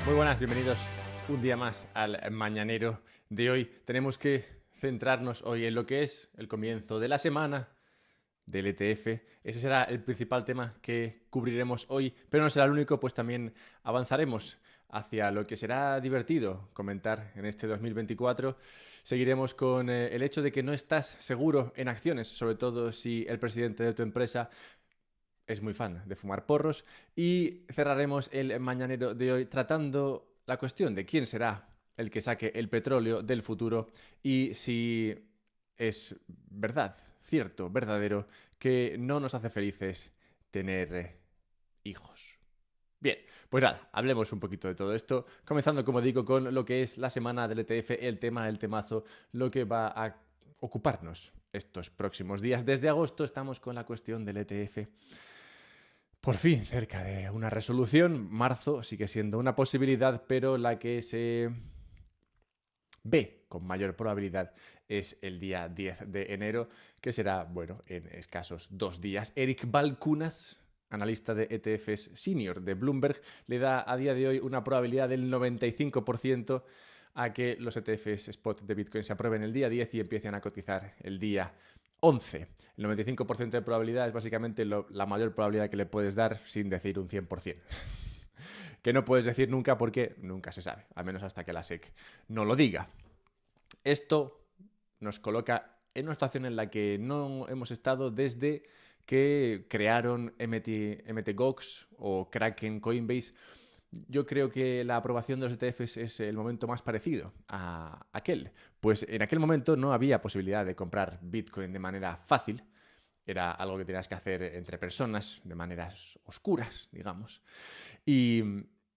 Muy buenas, bienvenidos un día más al Mañanero de hoy. Tenemos que centrarnos hoy en lo que es el comienzo de la semana del ETF. Ese será el principal tema que cubriremos hoy, pero no será el único, pues también avanzaremos hacia lo que será divertido comentar en este 2024. Seguiremos con el hecho de que no estás seguro en acciones, sobre todo si el presidente de tu empresa es muy fan de fumar porros, y cerraremos el mañanero de hoy tratando la cuestión de quién será el que saque el petróleo del futuro y si es verdad, cierto, verdadero, que no nos hace felices tener hijos. Bien, pues nada, hablemos un poquito de todo esto, comenzando, como digo, con lo que es la semana del ETF, el temazo, lo que va a ocuparnos estos próximos días. Desde agosto estamos con la cuestión del ETF. Por fin, cerca de una resolución. Marzo sigue siendo una posibilidad, pero la que se ve con mayor probabilidad es el día 10 de enero, que será, bueno, en escasos 2 días. Eric Balchunas, analista de ETFs senior de Bloomberg, le da a día de hoy una probabilidad del 95% a que los ETFs spot de Bitcoin se aprueben el día 10 y empiecen a cotizar el día 11. El 95% de probabilidad es básicamente la mayor probabilidad que le puedes dar sin decir un 100%. Que no puedes decir nunca porque nunca se sabe, al menos hasta que la SEC no lo diga. Esto nos coloca en una situación en la que no hemos estado desde que crearon MTGOX o Kraken, Coinbase. Yo creo que la aprobación de los ETFs es el momento más parecido a aquel. Pues en aquel momento no había posibilidad de comprar Bitcoin de manera fácil. Era algo que tenías que hacer entre personas, de maneras oscuras, digamos. Y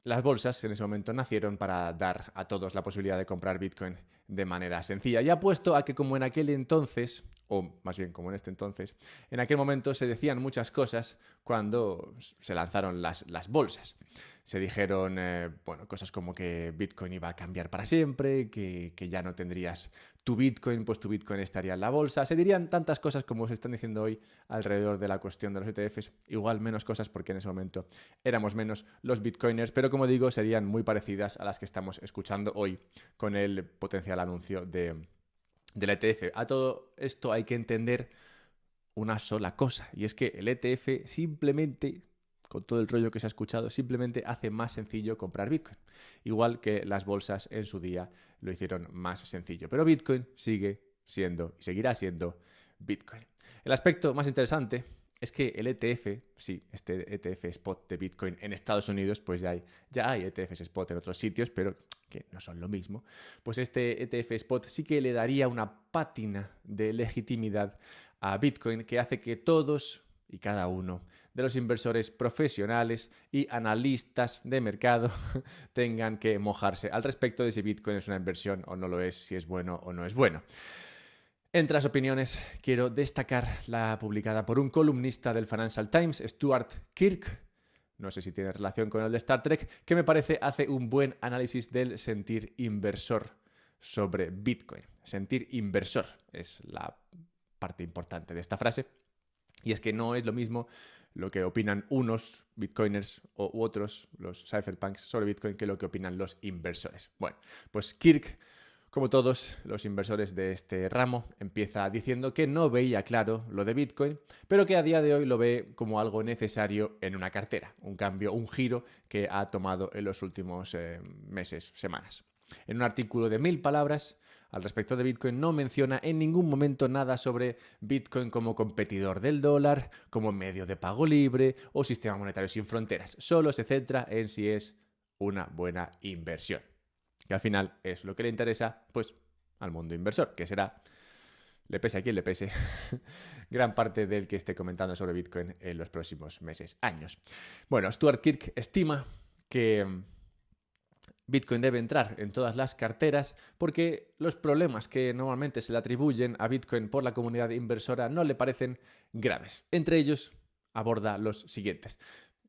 las bolsas en ese momento nacieron para dar a todos la posibilidad de comprar Bitcoin de manera sencilla. Y apuesto a que como en aquel entonces, o más bien como en este entonces, en aquel momento se decían muchas cosas cuando se lanzaron las bolsas. Se dijeron, bueno, cosas como que Bitcoin iba a cambiar para siempre, que ya no tendrías tu Bitcoin, pues tu Bitcoin estaría en la bolsa. Se dirían tantas cosas como se están diciendo hoy alrededor de la cuestión de los ETFs. Igual menos cosas porque en ese momento éramos menos los Bitcoiners, pero como digo, serían muy parecidas a las que estamos escuchando hoy con el potencial anuncio del ETF. A todo esto hay que entender una sola cosa, y es que el ETF simplemente, con todo el rollo que se ha escuchado, simplemente hace más sencillo comprar Bitcoin. Igual que las bolsas en su día lo hicieron más sencillo. Pero Bitcoin sigue siendo y seguirá siendo Bitcoin. El aspecto más interesante es que el ETF, sí, este ETF spot de Bitcoin en Estados Unidos, pues ya hay ETFs spot en otros sitios, pero que no son lo mismo. Pues este ETF spot sí que le daría una pátina de legitimidad a Bitcoin que hace que todos y cada uno de los inversores profesionales y analistas de mercado tengan que mojarse al respecto de si Bitcoin es una inversión o no lo es, si es bueno o no es bueno. Entre las opiniones, quiero destacar la publicada por un columnista del Financial Times, Stuart Kirk, no sé si tiene relación con el de Star Trek, que me parece hace un buen análisis del sentir inversor sobre Bitcoin. Sentir inversor es la parte importante de esta frase, y es que no es lo mismo lo que opinan unos bitcoiners u otros, los cypherpunks, sobre Bitcoin, que lo que opinan los inversores. Bueno, pues Kirk, como todos los inversores de este ramo, empieza diciendo que no veía claro lo de Bitcoin, pero que a día de hoy lo ve como algo necesario en una cartera, un cambio, un giro que ha tomado en los últimos meses, semanas. En un artículo de 1000 palabras, al respecto de Bitcoin, no menciona en ningún momento nada sobre Bitcoin como competidor del dólar, como medio de pago libre o sistema monetario sin fronteras. Solo se centra en si es una buena inversión, que al final es lo que le interesa, pues, al mundo inversor, que será, le pese a quien le pese, gran parte del que esté comentando sobre Bitcoin en los próximos meses, años. Bueno, Stuart Kirk estima que Bitcoin debe entrar en todas las carteras porque los problemas que normalmente se le atribuyen a Bitcoin por la comunidad inversora no le parecen graves. Entre ellos, aborda los siguientes.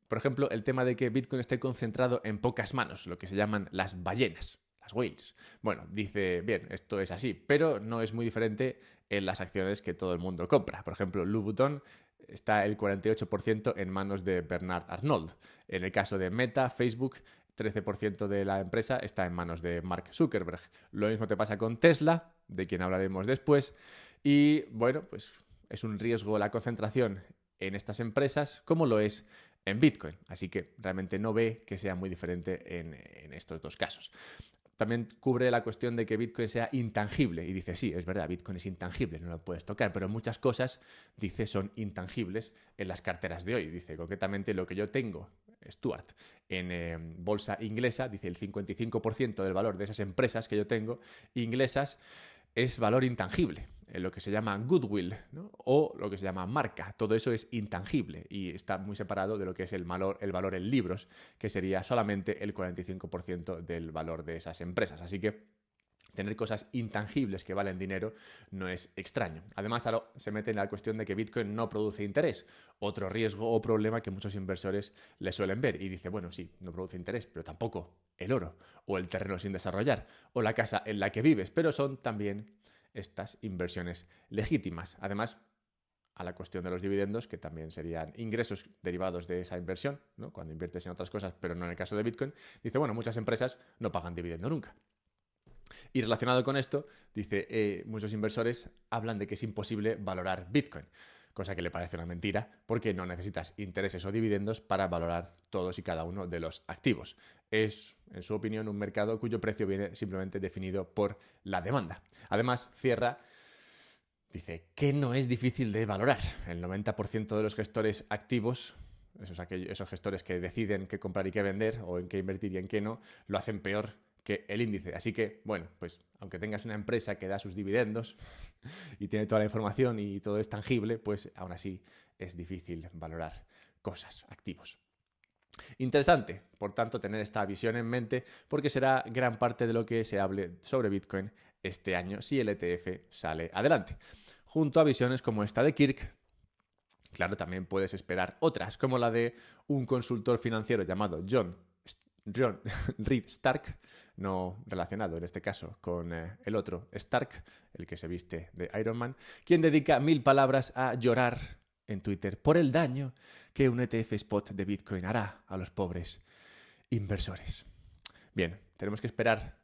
Por ejemplo, el tema de que Bitcoin esté concentrado en pocas manos, lo que se llaman las ballenas, las whales. Bueno, dice, bien, esto es así, pero no es muy diferente en las acciones que todo el mundo compra. Por ejemplo, Louis Vuitton está el 48% en manos de Bernard Arnault. En el caso de Meta, Facebook, 13% de la empresa está en manos de Mark Zuckerberg. Lo mismo te pasa con Tesla, de quien hablaremos después. Y bueno, pues es un riesgo la concentración en estas empresas como lo es en Bitcoin. Así que realmente no ve que sea muy diferente en estos dos casos. También cubre la cuestión de que Bitcoin sea intangible y dice, sí, es verdad, Bitcoin es intangible, no lo puedes tocar, pero muchas cosas, dice, son intangibles en las carteras de hoy. Dice, concretamente, lo que yo tengo, Stuart, en bolsa inglesa, dice, el 55% del valor de esas empresas que yo tengo inglesas es valor intangible, lo que se llama goodwill, ¿no? O lo que se llama marca. Todo eso es intangible y está muy separado de lo que es el valor en libros, que sería solamente el 45% del valor de esas empresas. Así que tener cosas intangibles que valen dinero no es extraño. Además, ahora se mete en la cuestión de que Bitcoin no produce interés, otro riesgo o problema que muchos inversores le suelen ver. Y dice, bueno, sí, no produce interés, pero tampoco el oro, o el terreno sin desarrollar, o la casa en la que vives, pero son también estas inversiones legítimas. Además, a la cuestión de los dividendos, que también serían ingresos derivados de esa inversión, ¿no? Cuando inviertes en otras cosas, pero no en el caso de Bitcoin, dice, bueno, muchas empresas no pagan dividendo nunca. Y relacionado con esto, dice, muchos inversores hablan de que es imposible valorar Bitcoin, cosa que le parece una mentira, porque no necesitas intereses o dividendos para valorar todos y cada uno de los activos. Es, en su opinión, un mercado cuyo precio viene simplemente definido por la demanda. Además, cierra, dice, que no es difícil de valorar. El 90% de los gestores activos, esos gestores que deciden qué comprar y qué vender, o en qué invertir y en qué no, lo hacen peor que el índice. Así que, bueno, pues aunque tengas una empresa que da sus dividendos y tiene toda la información y todo es tangible, pues aún así es difícil valorar cosas, activos. Interesante, por tanto, tener esta visión en mente porque será gran parte de lo que se hable sobre Bitcoin este año si el ETF sale adelante. Junto a visiones como esta de Kirk, claro, también puedes esperar otras, como la de un consultor financiero llamado John Reed Stark, no relacionado en este caso con el otro Stark, el que se viste de Iron Man, quien dedica 1000 palabras a llorar en Twitter por el daño que un ETF spot de Bitcoin hará a los pobres inversores. Bien, tenemos que esperar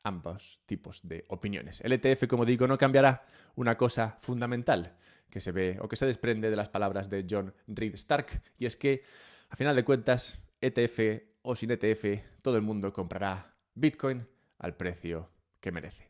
ambos tipos de opiniones. El ETF, como digo, no cambiará una cosa fundamental que se ve o que se desprende de las palabras de John Reed Stark, y es que, a final de cuentas, ETF o sin ETF, todo el mundo comprará Bitcoin al precio que merece.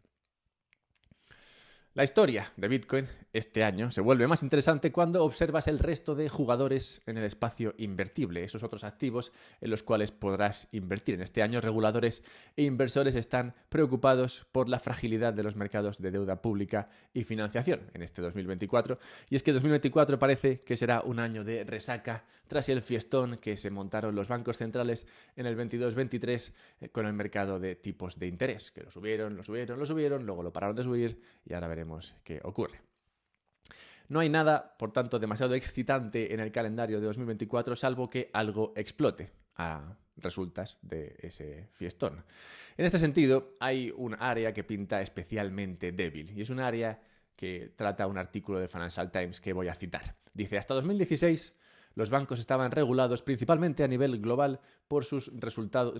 La historia de Bitcoin este año se vuelve más interesante cuando observas el resto de jugadores en el espacio invertible, esos otros activos en los cuales podrás invertir. En este año, reguladores e inversores están preocupados por la fragilidad de los mercados de deuda pública y financiación en este 2024. Y es que 2024 parece que será un año de resaca tras el fiestón que se montaron los bancos centrales en el 22-23 con el mercado de tipos de interés, que lo subieron, luego lo pararon de subir y ahora veremos qué ocurre. No hay nada, por tanto, demasiado excitante en el calendario de 2024, salvo que algo explote a resultas de ese fiestón. En este sentido, hay un área que pinta especialmente débil, y es un área que trata un artículo de Financial Times que voy a citar. Dice, hasta 2016, los bancos estaban regulados principalmente a nivel global por sus regulados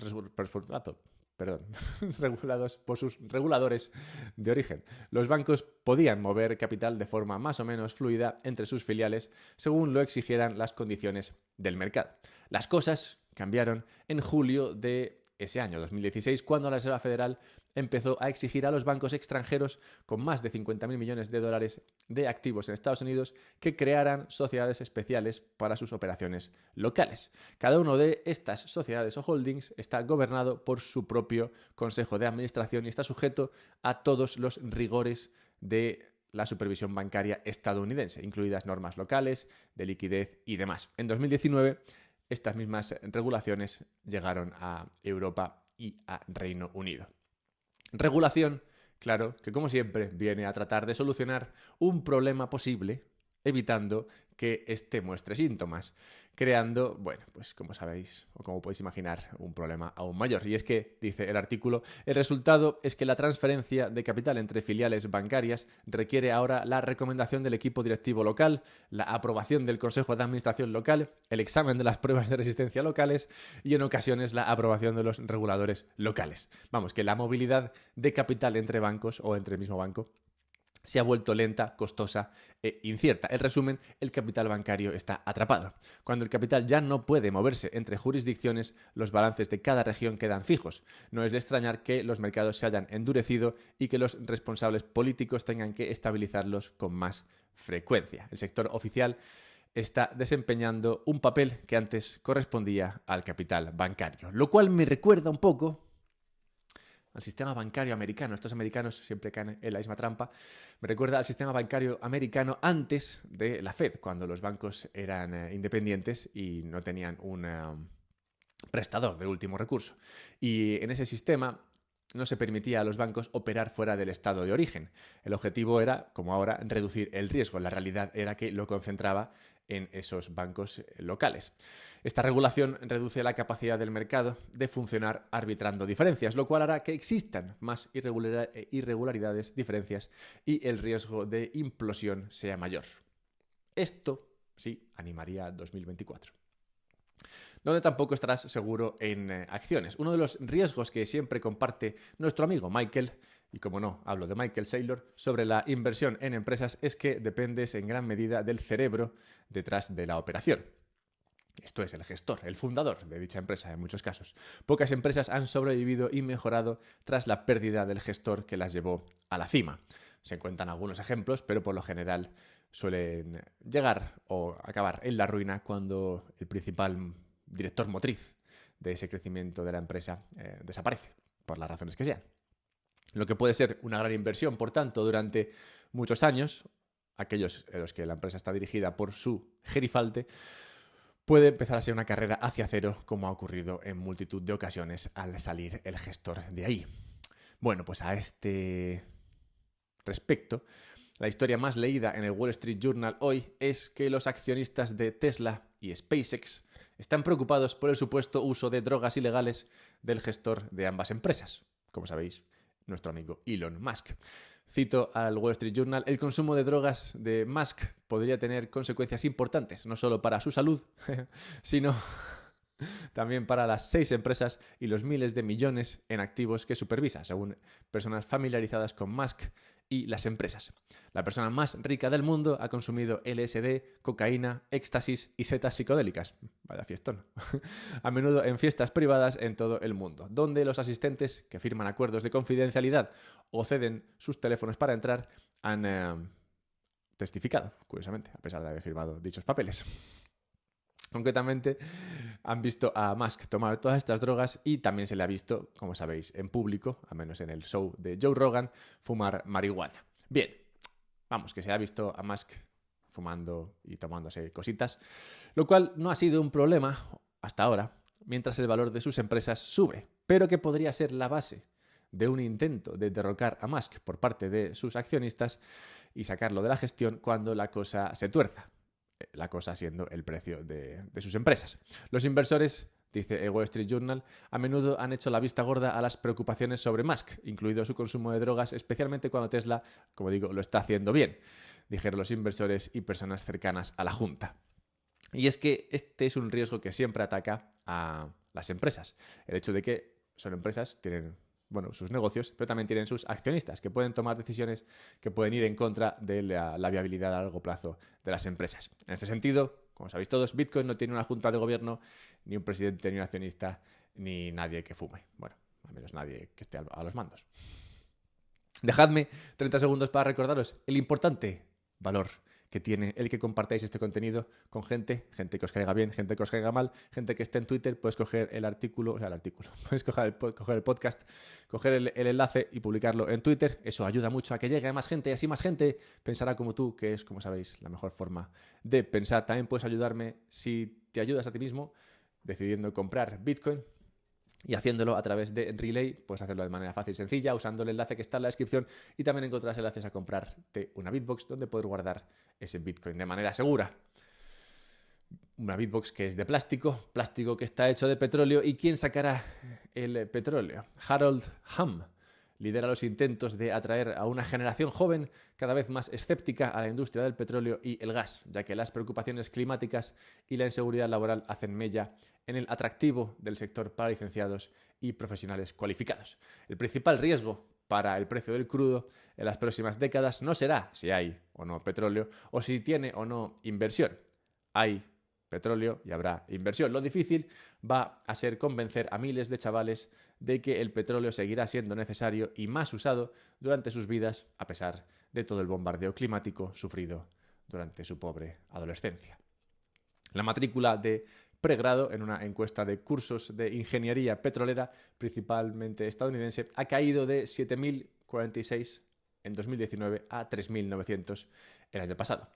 por sus reguladores de origen. Los bancos podían mover capital de forma más o menos fluida entre sus filiales según lo exigieran las condiciones del mercado. Las cosas cambiaron en julio de ese año, 2016, cuando la Reserva Federal empezó a exigir a los bancos extranjeros con más de 50.000 millones de dólares de activos en Estados Unidos que crearan sociedades especiales para sus operaciones locales. Cada una de estas sociedades o holdings está gobernado por su propio consejo de administración y está sujeto a todos los rigores de la supervisión bancaria estadounidense, incluidas normas locales, de liquidez y demás. En 2019, estas mismas regulaciones llegaron a Europa y a Reino Unido. Regulación, claro, que como siempre viene a tratar de solucionar un problema posible evitando que éste muestre síntomas, creando, bueno, pues como sabéis o como podéis imaginar, un problema aún mayor. Y es que, dice el artículo, el resultado es que la transferencia de capital entre filiales bancarias requiere ahora la recomendación del equipo directivo local, la aprobación del Consejo de Administración local, el examen de las pruebas de resistencia locales y en ocasiones la aprobación de los reguladores locales. Vamos, que la movilidad de capital entre bancos o entre el mismo banco se ha vuelto lenta, costosa e incierta. En resumen, el capital bancario está atrapado. Cuando el capital ya no puede moverse entre jurisdicciones, los balances de cada región quedan fijos. No es de extrañar que los mercados se hayan endurecido y que los responsables políticos tengan que estabilizarlos con más frecuencia. El sector oficial está desempeñando un papel que antes correspondía al capital bancario, lo cual me recuerda un poco al sistema bancario americano. Estos americanos siempre caen en la misma trampa. Me recuerda al sistema bancario americano antes de la Fed, cuando los bancos eran independientes y no tenían un prestador de último recurso. Y en ese sistema no se permitía a los bancos operar fuera del estado de origen. El objetivo era, como ahora, reducir el riesgo. La realidad era que lo concentraba en esos bancos locales. Esta regulación reduce la capacidad del mercado de funcionar arbitrando diferencias, lo cual hará que existan más irregularidades, diferencias y el riesgo de implosión sea mayor. Esto sí animaría a 2024. Donde tampoco estarás seguro en acciones. Uno de los riesgos que siempre comparte nuestro amigo Michael, y como no, hablo de Michael Saylor, sobre la inversión en empresas es que dependes en gran medida del cerebro detrás de la operación. Esto es el gestor, el fundador de dicha empresa en muchos casos. Pocas empresas han sobrevivido y mejorado tras la pérdida del gestor que las llevó a la cima. Se cuentan algunos ejemplos, pero por lo general suelen llegar o acabar en la ruina cuando el principal director motriz de ese crecimiento de la empresa desaparece, por las razones que sean. Lo que puede ser una gran inversión, por tanto, durante muchos años, aquellos en los que la empresa está dirigida por su gerifalte, puede empezar a ser una carrera hacia cero, como ha ocurrido en multitud de ocasiones al salir el gestor de ahí. Bueno, pues a este respecto, la historia más leída en el Wall Street Journal hoy es que los accionistas de Tesla y SpaceX están preocupados por el supuesto uso de drogas ilegales del gestor de ambas empresas. Como sabéis, nuestro amigo Elon Musk. Cito al Wall Street Journal, el consumo de drogas de Musk podría tener consecuencias importantes, no solo para su salud, sino también para las 6 empresas y los miles de millones en activos que supervisa, según personas familiarizadas con Musk y las empresas. La persona más rica del mundo ha consumido LSD, cocaína, éxtasis y setas psicodélicas. Vaya fiestón. A menudo en fiestas privadas en todo el mundo, donde los asistentes que firman acuerdos de confidencialidad o ceden sus teléfonos para entrar han testificado, curiosamente, a pesar de haber firmado dichos papeles. Concretamente, han visto a Musk tomar todas estas drogas y también se le ha visto, como sabéis, en público, al menos en el show de Joe Rogan, fumar marihuana. Bien, vamos, que se ha visto a Musk fumando y tomándose cositas, lo cual no ha sido un problema hasta ahora, mientras el valor de sus empresas sube, pero que podría ser la base de un intento de derrocar a Musk por parte de sus accionistas y sacarlo de la gestión cuando la cosa se tuerza. La cosa siendo el precio de sus empresas. Los inversores, dice el Wall Street Journal, a menudo han hecho la vista gorda a las preocupaciones sobre Musk, incluido su consumo de drogas, especialmente cuando Tesla, como digo, lo está haciendo bien, dijeron los inversores y personas cercanas a la Junta. Y es que este es un riesgo que siempre ataca a las empresas. El hecho de que son empresas, tienen sus negocios, pero también tienen sus accionistas, que pueden tomar decisiones que pueden ir en contra de la viabilidad a largo plazo de las empresas. En este sentido, como sabéis todos, Bitcoin no tiene una junta de gobierno, ni un presidente, ni un accionista, ni nadie que fume. Bueno, al menos nadie que esté a los mandos. Dejadme 30 segundos para recordaros el importante valor que tiene el que compartáis este contenido con gente que os caiga bien, gente que os caiga mal, gente que esté en Twitter. Puedes coger el artículo, puedes coger el podcast, coger el enlace y publicarlo en Twitter. Eso ayuda mucho a que llegue a más gente y así más gente pensará como tú, que es, como sabéis, la mejor forma de pensar. También puedes ayudarme si te ayudas a ti mismo decidiendo comprar Bitcoin Y haciéndolo a través de Relay, puedes hacerlo de manera fácil y sencilla, usando el enlace que está en la descripción, y también encontrarás enlaces a comprarte una Bitbox donde poder guardar ese Bitcoin de manera segura. Una Bitbox que es de plástico que está hecho de petróleo. ¿Y quién sacará el petróleo? Harold Hamm lidera los intentos de atraer a una generación joven cada vez más escéptica a la industria del petróleo y el gas, ya que las preocupaciones climáticas y la inseguridad laboral hacen mella en el atractivo del sector para licenciados y profesionales cualificados. El principal riesgo para el precio del crudo en las próximas décadas no será si hay o no petróleo o si tiene o no inversión. Hay petróleo y habrá inversión. Lo difícil va a ser convencer a miles de chavales de que el petróleo seguirá siendo necesario y más usado durante sus vidas, a pesar de todo el bombardeo climático sufrido durante su pobre adolescencia. La matrícula de pregrado en una encuesta de cursos de ingeniería petrolera, principalmente estadounidense, ha caído de 7.046 en 2019 a 3.900 el año pasado.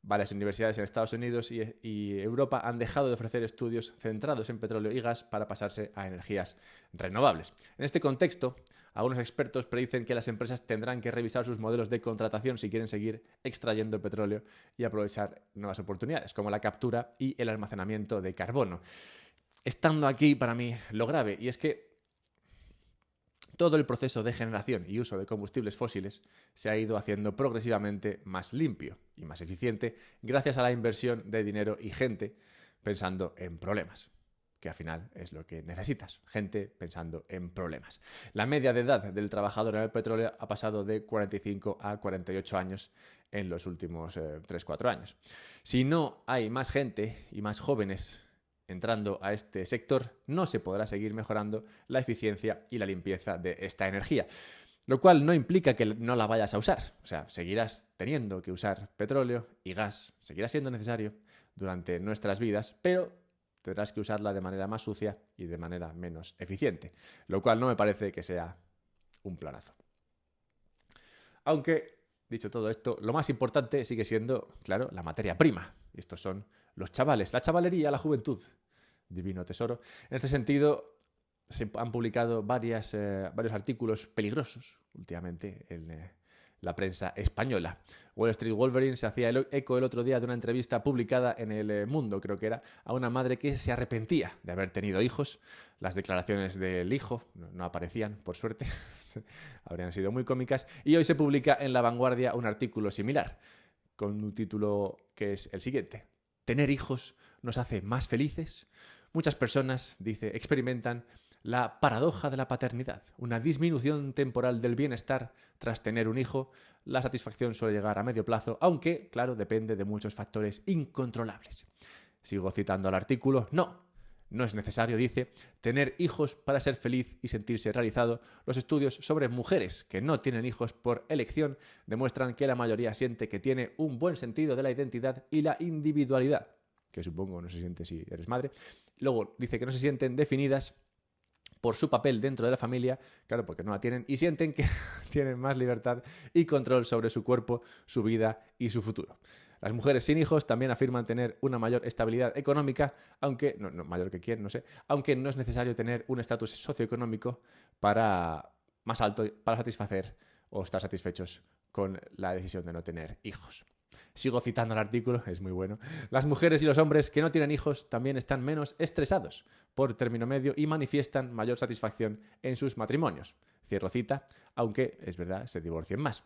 Varias universidades en Estados Unidos y Europa han dejado de ofrecer estudios centrados en petróleo y gas para pasarse a energías renovables. En este contexto, algunos expertos predicen que las empresas tendrán que revisar sus modelos de contratación si quieren seguir extrayendo petróleo y aprovechar nuevas oportunidades, como la captura y el almacenamiento de carbono. Estando aquí, para mí, lo grave, y es que todo el proceso de generación y uso de combustibles fósiles se ha ido haciendo progresivamente más limpio y más eficiente gracias a la inversión de dinero y gente pensando en problemas, que al final es lo que necesitas, gente pensando en problemas. La media de edad del trabajador en el petróleo ha pasado de 45 a 48 años en los últimos 3-4 años. Si no hay más gente y más jóvenes entrando a este sector, no se podrá seguir mejorando la eficiencia y la limpieza de esta energía. Lo cual no implica que no la vayas a usar. O sea, seguirás teniendo que usar petróleo y gas, seguirá siendo necesario durante nuestras vidas, pero tendrás que usarla de manera más sucia y de manera menos eficiente. Lo cual no me parece que sea un planazo. Aunque, dicho todo esto, lo más importante sigue siendo, claro, la materia prima. Y estos son los chavales, la chavalería, la juventud. Divino tesoro. En este sentido, se han publicado varios artículos peligrosos últimamente en la prensa española. Wall Street Wolverine se hacía eco el otro día de una entrevista publicada en El Mundo, creo que era, a una madre que se arrepentía de haber tenido hijos. Las declaraciones del hijo no aparecían, por suerte. Habrían sido muy cómicas. Y hoy se publica en La Vanguardia un artículo similar, con un título que es el siguiente: ¿tener hijos nos hace más felices? Muchas personas, dice, experimentan la paradoja de la paternidad, una disminución temporal del bienestar tras tener un hijo. La satisfacción suele llegar a medio plazo, aunque, claro, depende de muchos factores incontrolables. Sigo citando al artículo. No es necesario, dice, tener hijos para ser feliz y sentirse realizado. Los estudios sobre mujeres que no tienen hijos por elección demuestran que la mayoría siente que tiene un buen sentido de la identidad y la individualidad, que supongo no se siente si eres madre. Luego dice que no se sienten definidas por su papel dentro de la familia, claro, porque no la tienen, y sienten que tienen más libertad y control sobre su cuerpo, su vida y su futuro. Las mujeres sin hijos también afirman tener una mayor estabilidad económica, aunque, no mayor que quién, no sé, aunque no es necesario tener un estatus socioeconómico más alto para satisfacer o estar satisfechos con la decisión de no tener hijos. Sigo citando el artículo, es muy bueno. Las mujeres y los hombres que no tienen hijos también están menos estresados por término medio y manifiestan mayor satisfacción en sus matrimonios. Cierro cita, aunque es verdad, se divorcian más.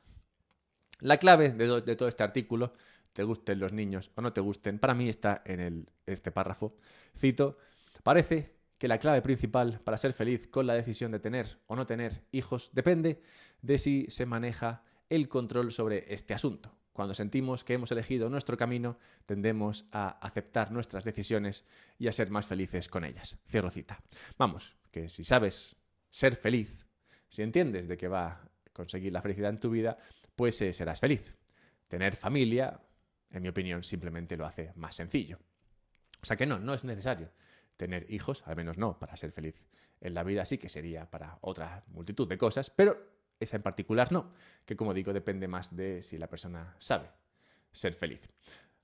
La clave de todo este artículo, te gusten los niños o no te gusten, para mí está en este párrafo. Cito: parece que la clave principal para ser feliz con la decisión de tener o no tener hijos depende de si se maneja el control sobre este asunto. Cuando sentimos que hemos elegido nuestro camino, tendemos a aceptar nuestras decisiones y a ser más felices con ellas. Cierro cita. Vamos, que si sabes ser feliz, si entiendes de qué va a conseguir la felicidad en tu vida, pues serás feliz. Tener familia, en mi opinión, simplemente lo hace más sencillo. O sea que no es necesario tener hijos, al menos no para ser feliz. En la vida sí que sería para otra multitud de cosas, pero esa en particular no, que como digo depende más de si la persona sabe ser feliz.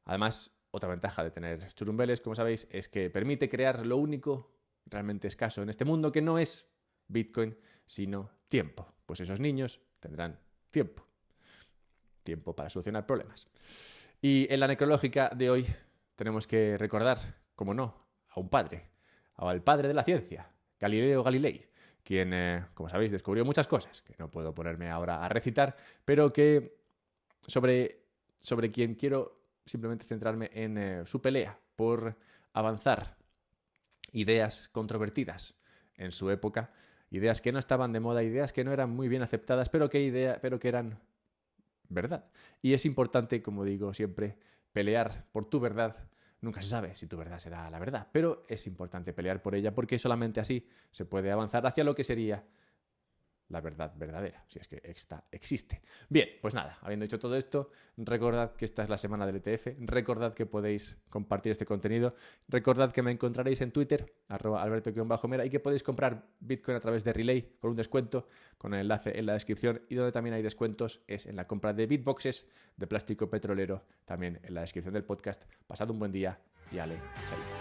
Además, otra ventaja de tener churumbeles, como sabéis, es que permite crear lo único realmente escaso en este mundo, que no es Bitcoin, sino tiempo. Pues esos niños tendrán tiempo. Tiempo para solucionar problemas. Y en la necrológica de hoy tenemos que recordar, como no, a un padre, al padre de la ciencia, Galileo Galilei, quien, como sabéis, descubrió muchas cosas, que no puedo ponerme ahora a recitar, pero que sobre quien quiero simplemente centrarme en su pelea por avanzar ideas controvertidas en su época, ideas que no estaban de moda, ideas que no eran muy bien aceptadas, pero que eran verdad. Y es importante, como digo siempre, pelear por tu verdad. Nunca se sabe si tu verdad será la verdad, pero es importante pelear por ella porque solamente así se puede avanzar hacia lo que sería la verdad verdadera, si es que esta existe. Bien, pues nada, habiendo dicho todo esto, recordad que esta es la semana del ETF, recordad que podéis compartir este contenido, recordad que me encontraréis en Twitter, @alberto_mera, y que podéis comprar Bitcoin a través de Relay con un descuento, con el enlace en la descripción, y donde también hay descuentos es en la compra de bitboxes de plástico petrolero, también en la descripción del podcast. Pasad un buen día y ale, chaito.